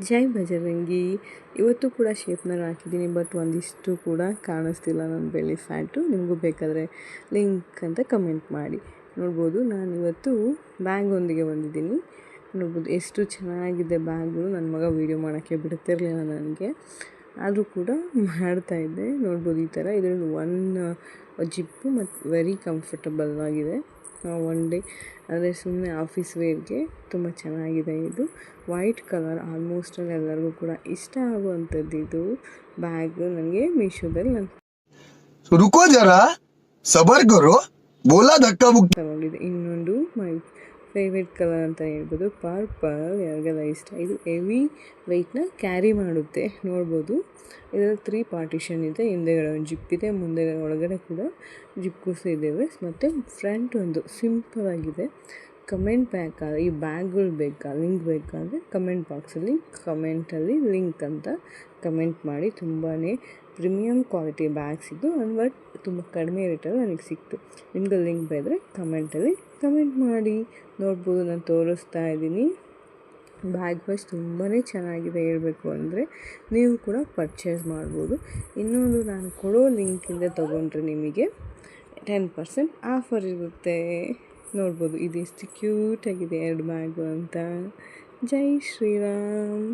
ಜೈ ಬಜರಂಗಿ. ಇವತ್ತು ಕೂಡ ಶೇಪ್ನಲ್ಲಿ ಹಾಕಿದ್ದೀನಿ, ಬಟ್ ಒಂದಿಷ್ಟು ಕೂಡ ಕಾಣಿಸ್ತಿಲ್ಲ ನನ್ನ ಬೆಳ್ಳಿ ಫ್ಯಾಟು. ನಿಮಗೂ ಬೇಕಾದರೆ ಲಿಂಕ್ ಅಂತ ಕಮೆಂಟ್ ಮಾಡಿ. ನೋಡ್ಬೋದು, ನಾನಿವತ್ತು ಬ್ಯಾಗೊಂದಿಗೆ ಬಂದಿದ್ದೀನಿ. ನೋಡ್ಬೋದು ಎಷ್ಟು ಚೆನ್ನಾಗಿದೆ ಬ್ಯಾಗು. ನನ್ನ ಮಗ ವೀಡಿಯೋ ಮಾಡೋಕ್ಕೆ ಬಿಡ್ತಿರಲಿಲ್ಲ ನನಗೆ, ಆದರೂ ಕೂಡ ಮಾಡ್ತಾಯಿದ್ದೆ. ನೋಡ್ಬೋದು ಈ ಥರ ಇದರಲ್ಲಿ ಜಿಪ್ಪು ಮತ್ತು ವೆರಿ ಕಂಫರ್ಟಬಲ್ ಆಗಿದೆ. ಒನ್ ಡೇ ಅಂದರೆ ಸುಮ್ಮನೆ ಆಫೀಸ್ ವೇರ್ಗೆ ತುಂಬ ಚೆನ್ನಾಗಿದೆ. ಇದು ವೈಟ್ ಕಲರ್, ಆಲ್ಮೋಸ್ಟ್ ಎಲ್ಲರಿಗೂ ಕೂಡ ಇಷ್ಟ ಆಗುವಂಥದ್ದು ಇದು ಬ್ಯಾಗ್. ನನಗೆ ಮೀಶೋದಲ್ಲಿ ರುಕೋ ಜರಾ ಸಬರ್ ಕರೋ ಬೋಲಾ ಧಕ್ಕಾ ಮುಕ್ಕಿ ತಗೊಂಡಿದ್ದೆ. ಇನ್ನೊಂದು ಮೈ ಫೇವ್ರೇಟ್ ಕಲರ್ ಅಂತ ಹೇಳ್ಬೋದು, ಪರ್ಪಲ್. ಯಾರಿಗೆಲ್ಲ ಇಷ್ಟ. ಇದು ಹೆವಿ ವೆಯ್ಟ್ನ ಕ್ಯಾರಿ ಮಾಡುತ್ತೆ. ನೋಡ್ಬೋದು ಇದರಲ್ಲಿ 3 ಪಾರ್ಟಿಷನ್ ಇದೆ. ಹಿಂದೆಗಡೆ ಒಂದು ಜಿಪ್ ಇದೆ, ಮುಂದೆ ಒಳಗಡೆ ಕೂಡ ಜಿಪ್ಕೋಸ್ ಇದ್ದಾವೆ. ಮತ್ತು ಫ್ರಂಟ್ ಒಂದು ಸಿಂಪಲ್ ಆಗಿದೆ. ಕಮೆಂಟ್ ಬೇಕಾದರೆ ಈ ಬ್ಯಾಗ್ಗಳು ಲಿಂಕ್ ಬೇಕಾದರೆ ಕಮೆಂಟಲ್ಲಿ ಲಿಂಕ್ ಅಂತ ಕಮೆಂಟ್ ಮಾಡಿ. ತುಂಬಾ ಪ್ರೀಮಿಯಮ್ ಕ್ವಾಲಿಟಿ ಬ್ಯಾಗ್ಸ್ ಇದು, ಬಟ್ ತುಂಬ ಕಡಿಮೆ ರೇಟಲ್ಲಿ ನನಗೆ ಸಿಕ್ತು. ನಿಮ್ಗೆ ಲಿಂಕ್ ಬೇಕಾದರೆ ಕಮೆಂಟಲ್ಲಿ ಕಮೆಂಟ್ ಮಾಡಿ. ನೋಡ್ಬೋದು, ನಾನು ತೋರಿಸ್ತಾ ಇದ್ದೀನಿ. ಬ್ಯಾಗ್ ವೈಸ್ ತುಂಬಾ ಚೆನ್ನಾಗಿದೆ. ಹೇಳಬೇಕು ಅಂದರೆ ನೀವು ಕೂಡ ಪರ್ಚೇಸ್ ಮಾಡ್ಬೋದು. ಇನ್ನೊಂದು, ನಾನು ಕೊಡೋ ಲಿಂಕಿಂದ ತೊಗೊಂಡ್ರೆ ನಿಮಗೆ 10% ಆಫರ್ ಇರುತ್ತೆ. ನೋಡ್ಬೋದು ಇದು ಎಷ್ಟು ಕ್ಯೂಟಾಗಿದೆ 2 ಬ್ಯಾಗು ಅಂತ. ಜೈ ಶ್ರೀರಾಮ್.